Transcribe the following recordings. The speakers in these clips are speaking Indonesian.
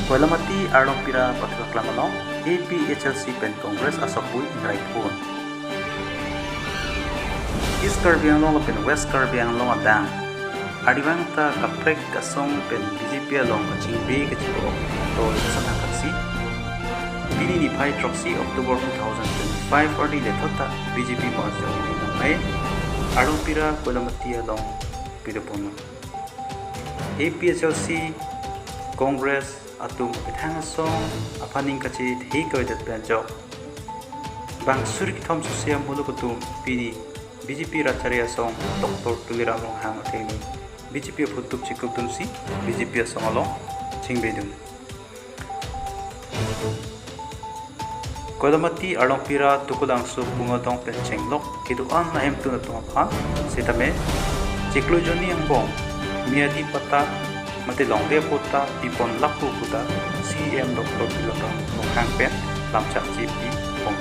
Koilamati Arlongpira Patlaklamalong APHLC Pen Congress Asapui Ingraipun East Karbi Anglong Pen West Karbi Anglong Adang Adivangta Kaprek Kasong Pen BJP Along Kachingbi Kachibo To Sanakaksi Bini ni Pai Troxy October 2025 Ordi Letota BJP Marshal May Arlongpira Koilamati Along Pidapun APHLC Congress atum bithang song apaning kachi thei koidat banjo bang surik thom susiam bulu kutum pini BJP racharia song Dr. Tulirang Hang atheni BJP futup chikup tumsi BJP song along chingbedum Koilamati Arlongpira tukulang su bungodong penchenglok kiduan na emtu na tungaphan sitame chiklujoni ang bong miadi pata mati longde puta ipon lakku puta CM Dr. Tulirang Hang pen lamcha GP bong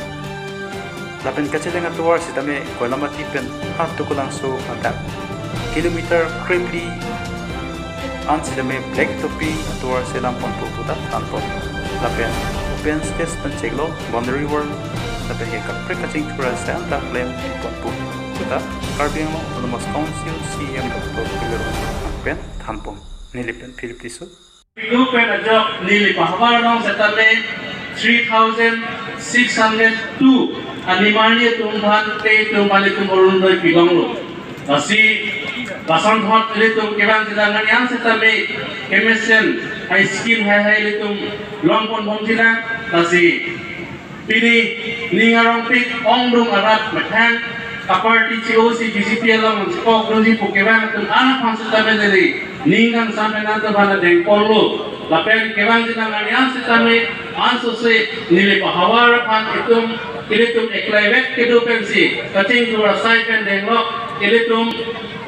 lapen kacelenga tuwar sitame Koilamati pen hat tukulang su adak kilometer kripli an sitame black topi tuwar selam pon puta tanpon lapen open space penceglo boundary wall lapen ke kapre kacing tura santa claim ipon puta Karbi Anglong Autonomous Council CM Dr. Tulirang Hang pen tanpon nilipen Philippines Pilupen ajok nilipa habarong setame 3,602 animani tumhan te tumalikum orundoi pilonglo kasi basan thot litum keban jidangan yang setame MSN high scheme hai litum longpon bomjina kasi pini ningarong pik ongrung arat mathang aparti COC BJP along skok grunji pukeban tum anak pansetame dari ningang sampai nanti pada dengpolo lapen keban jidangan yang setame anso se nilipa hawar pan itum ilitum eklaiwek kedupensi kacing dua sai pen denglok ilitum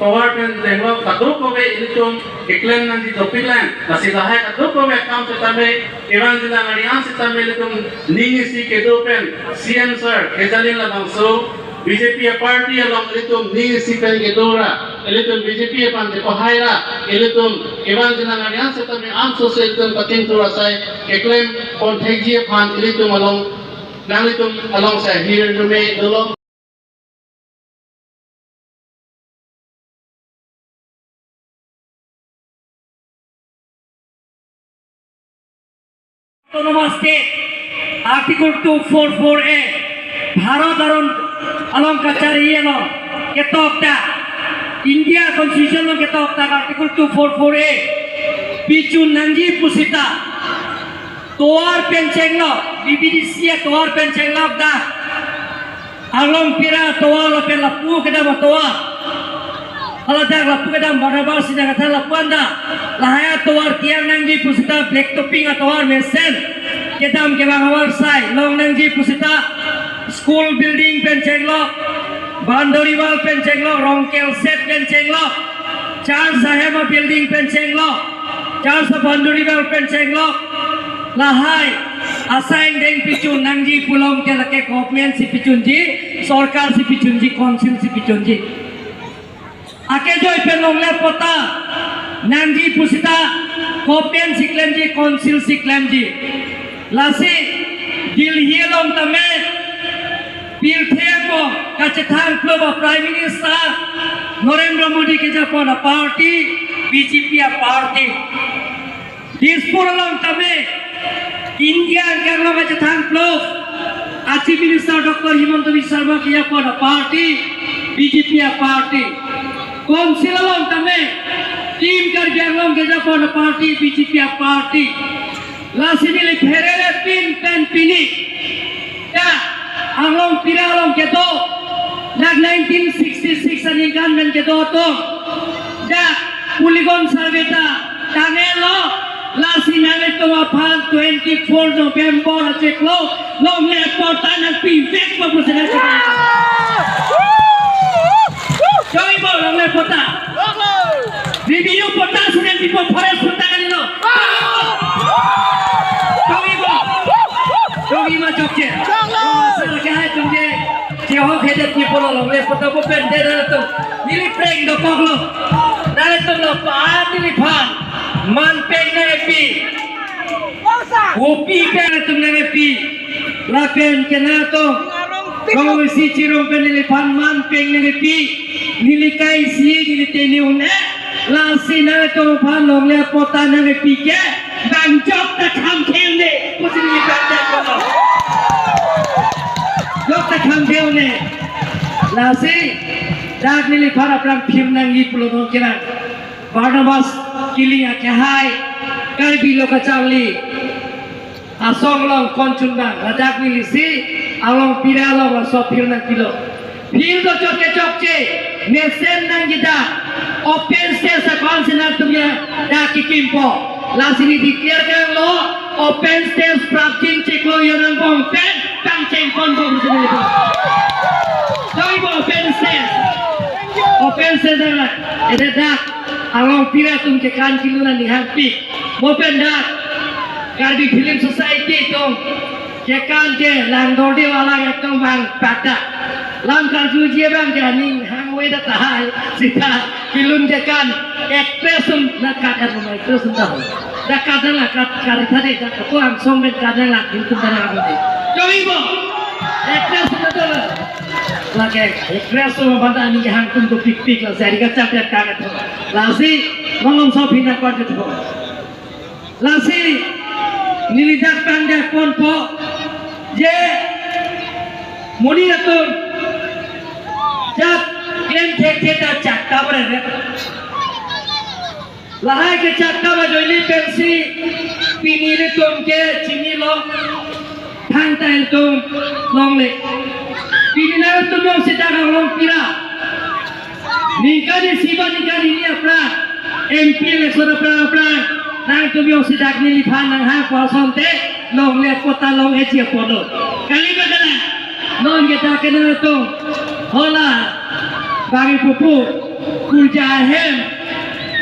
power pen denglok kadukobe ilitum eklen nanti topilan nasi lahai kadukobe kam setame keban jidangan yang setame ilitum ningisi kedupen CM sir kejalin labangso BJP party along ilitum ningisi pen kedora ilitum BJP pan de pahaira ilitum keban jidangan yang setame anso se ilitum kacing dua sai eklem konthegi pan ilitum along Nalitum alongside here to make the long Autonomous State Article 244A Bharat Arun along Kachari along Ketokta India Constitution along Ketokta Article 244A Pichu Nangi Pusita Toar pencenglo BBDC toar pencenglo dah Arlongpira toar lapen lapu kedam toar aladak lapu kedam barabar sidang kata lapuan dah lahaya toar tiang nangji pusita black topping toar mesen kedam kebang awal sai long nangji pusita school building pencenglo bandori wall pencenglo rongkel set pencenglo Charles Sahema building pencenglo Charles bandori wall pencenglo lahai assign deng pichun nangji pulong ke lake government si pichunji sarkar si pichunji council si pichunji ake joy penong le pota nangji pusita government si klemji council si klemji lasi dilhielong tame piltheko kachethan club of prime minister Narendra Modi ke japona party BJP party dispuralong tame Indian Kerala Jathan Club, Chief Minister Dr. Himanta Biswa Sarma kia pada party, BJP party. Council along tame, team Karbi Anglong keja pada party, BJP party. Lasi nili pherere pin pen pini. Ya, Arlongpira along kedo, dak 1966 anikan men kedo to. Ya, Polygon Sarveta, Tangelo. Last night to upon 24 November, check low, long left for Tanah Pivek for President. Joy ball, long left for that. Review for that, so that people forest for that. Jogi ma jokje. Sebagai jokje, jauh hebat people long left for that. Bukan dari itu, ini prank dokong lo. Dari itu lo, apa ini pan? Man peng nepi Opi pen tum nang pi. La pen kena to. Kau si cirong pen nili pan man pen nang pi. Nili kai si nili teni une. La si nang to pan long le pota nang pi ke. Bang jok ta kham khel ne. Kusi nili pen ta ko. Jok ta kham khel ne. La si dak nili para prang phim nang i pulo no kena. Barnabas kilinga ke hai. Karbi lokacali. Asong long konchundang radak milisi along pira long sopir nang kilo pil do choke chokche mesen nang gida open space konsinar tumya da kikimpo lasini declare kan lo open space praptin cheklo yanang bong pen tang cheng kon bong sini ko doi bo open space na ede da along pira tum ke kan kilo na ni happy open da Karbi Film Society tong kekan ke langdorde wala ekdom bang pata lam karju je bang jani hangwe da tahai sita filun kekan expression na kadar mo expression da da kadar la kar thade da ko am song ben kadar la kintu dana ade joibo expression da la ke expression banda ni hang tum to pik pik la sari ka chap ka ka la si mongom so phina ko de la si nilidak panda konpo je moni atun jab ken thek ta chakka bare re lahai ke chakka ba joili pensi pini le tum ke chini lo thang tai tum long le pini na tum yo sita ka long pira nikani siba nikani ni apra mp le sora pra nang tu biong sidak ni lipan nang hang kuason te long le kota long ecia podo kali bagala non kita kena tu hola bagi pupu kurja hem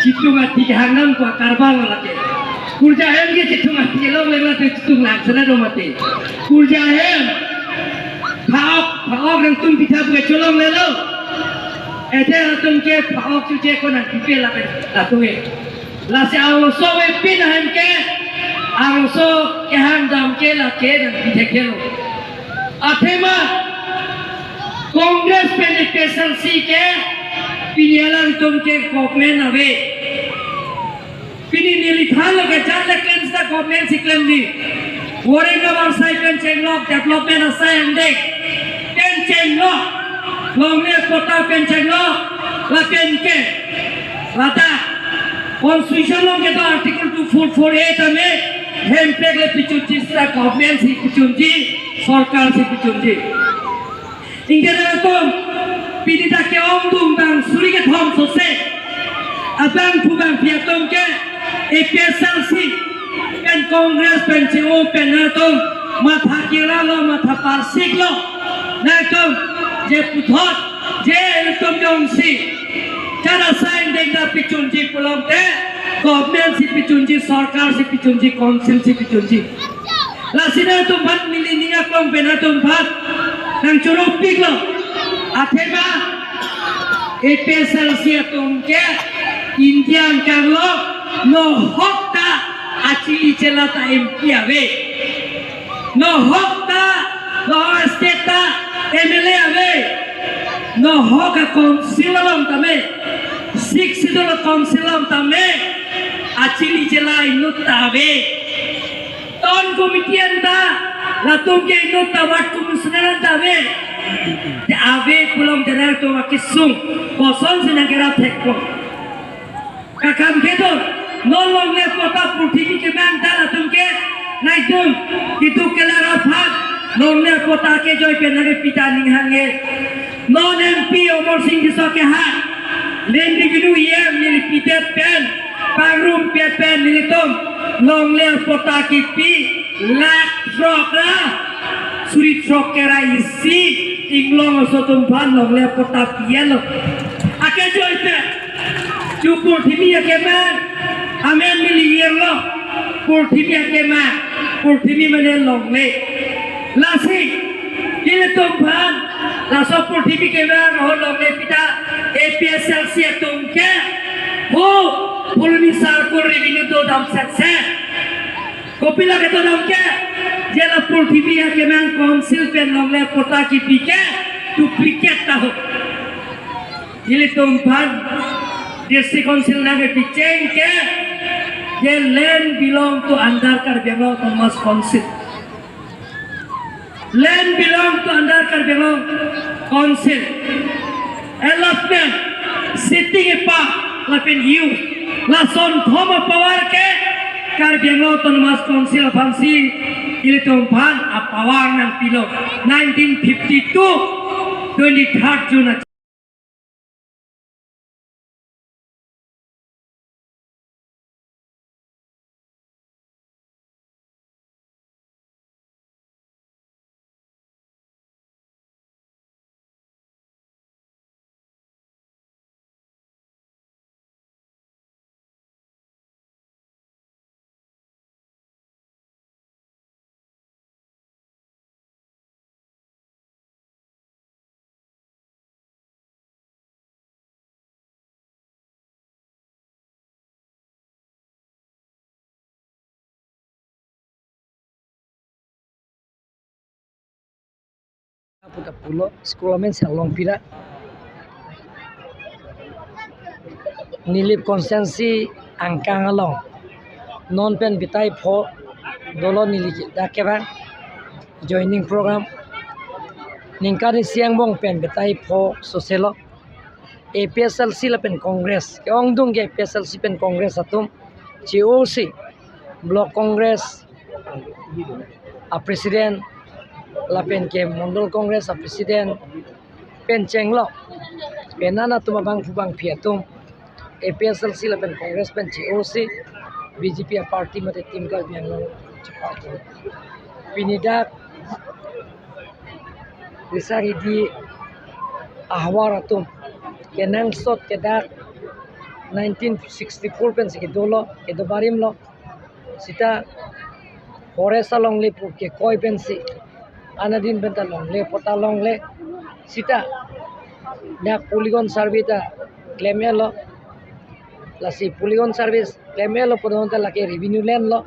citunga tiga hanam kwa karbal lagi kurja hem ke citunga tiga long le lagi citung laksana do mati kurja hem paok nang tum pita buka colong le lo ete tum ke paok cuci ko nang pipe lagi atunge Lasi awso wepin ham ke awso ke ham dam ke la ke dan pite ke lo athema Congress pe PSLC ke pinialan tum ke government ave pini nili thal ke charle claims da government siklen di Warengabar cycle chain lock development assign pen chain lock longme kota pen chain lock la pen ke lata Constitution के तो आर्टिकल 2448 में हेम पेग ले पिचुंची सा गवर्नमेंट से पिचुंची सरकार से पिचुंची इनके लिए तो पीड़िता के ओंदुम बांग सुरी के थम सोसे अबांग फुबांग पियातों के एपीएसएलसी पेन कांग्रेस पेन चेओ पेन ना तो माथा किला लो माथा पार्सिक लो ना तो जे पुथोट जे तुम जोंसी cara sign dengda pichunji pulang te government si pichunji sarkar si pichunji council si pichunji la sina tum bhat milininga klong pena tum bhat nang churuk piklo atheba EPSLC tum ke Indian karlo no hokta achili chelata MP ave no hokta no state MLA ave no hoka council tame Six idol council tame achili jela inutave ton committee anta latum ke inutta wat commissioner ave ave pulam denar to makisung koson sinagera thekko kakam kedo no longle kota purthibi ke man dala tumke naidum kitu kelara phag longle kota ke joy penage pita ninghange non MP Omar Singh Diso ke ha lendi gidu yem nili pitet pen pangrum pet pen nili tom longle kota ki pi lak trok ra suri trok kera isi inglong sotum ban longle kota pielo ake joy pe chupur thimi ke man amen nili yerlo pur thimi ke man pur thimi mane longle lasi ile tom ban la sopur thimi ke man ho longle pita APSLC tum ke ho poloni sarkor revenue do dam sakse Kopila keto dam ke jela pultibi ya kemang konsil pen longle pota ki pike duplicate tahu. Ili tumpan district council nage piceng ke the land belong to Andarkar Bengal Thomas Council. Land belong to Andarkar Bengal Council. Allotment sitting ipa lapin you lason thoma power ke kar Bengal Thomas Council fansi ili tumpan a power nang pilo 1952 23rd June. Puta pulo sekolah men salong pira nilip konsensi angkang along non pen bitai pho dolo nili dakeba joining program ningkari siang bong pen bitai pho soselo APSLC la pen congress yong dung ge APSLC pen congress atum GOC block congress a president lapen ke mondol kongres a presiden pen chenglo penana tuma bang phubang phiatum APSLC lapen kongres pen GOC BJP a party mate team kal bianglo party pinidak risari di ahwaratum kenang sot kedak 1964 pen sikidolo edobarim lo sita foresa longle purke koi pensi anadin benta longle pota longle sita dak polygon survey ta clemelo lasi polygon service clemelo podonta lake revenue land lo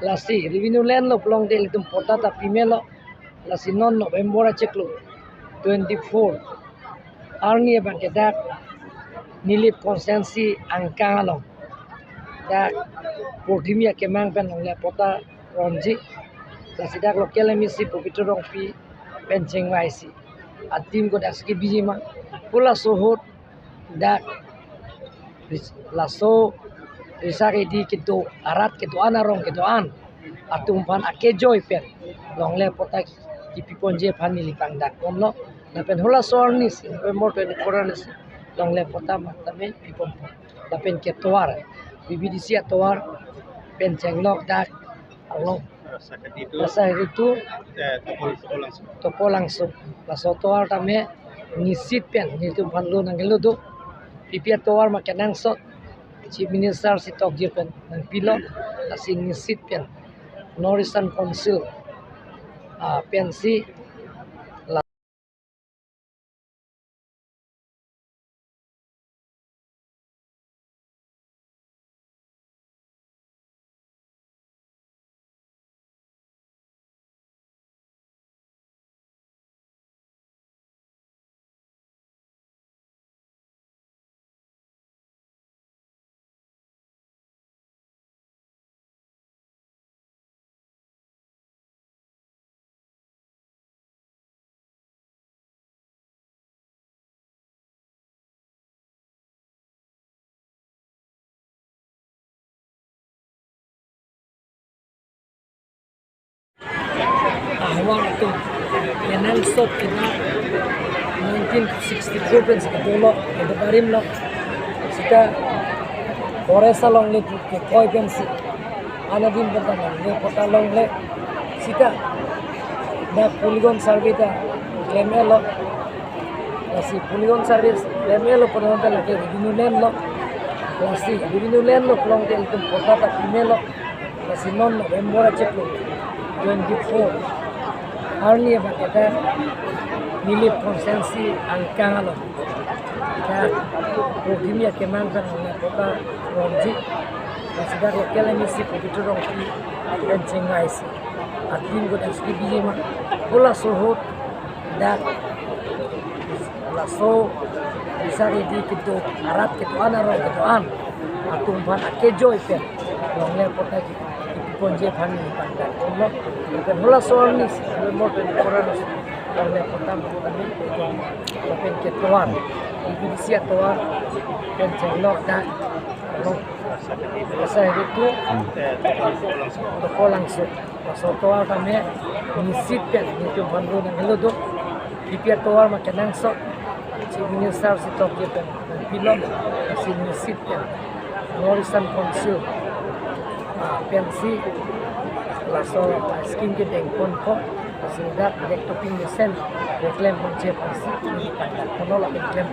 lasi revenue land lo plong del tum pota ta pimelo lasi non november cheklo 24 arni banke dak nilip konsensi angkalo dak portimia kemang pen longle pota ronji lasidak lokal emisi pupitro rong pi penceng waisi atim ko daski bijima pula sohot dak laso risake di kitu arat kitu anarong kitu an atumpan ake joy pen longle pota ki piponje family pang dak onlo na pen hola sornis November 24 nis longle pota matame pipon da pen ke toar BBDC toar penceng lok dak along Rasa itu topo langsung laso toar tame nisit pen nitu panlo nangelo do pipia toar makanang sot chief minister si tokjir pen nang pilo asi nisit pen Northern Council pensi ahwang itu kenal sot kena 1964 pen sikadolo edo barim lo sita foresa long le ke koi pen si anadin bentan le pota long le sita na polygon survey ta clemelo lasi polygon service clemelo podonta lake revenue land lo lasi revenue land lo plong del tum pota ta pimelo lasi non november cheklo 24 Arni baketa nilip konsensi angkangalo dan programnya kemangkan oleh kota Ronji sudah lokal ini sih begitu dong dan cengai sih atin gue dan sedih biji mah bola suhut dak bola so bisa di gitu arat gitu anaro gitu atung pan akejo ipen longnya pota gitu ponje pan ini pandang Allah ipen bola soal nih mau orang longnya pota tadi ipen ketuan ibu siap tuan dan cenglok dak saya itu toko langsung soal kami nisipkan itu bantu dan itu di pihak toal makan langsung si minister si topik dan film si nisipkan Morrison Konsil pensi langsung skin ke dengkon kok sehingga dek toping mesin reklam pencepat si menolak reklam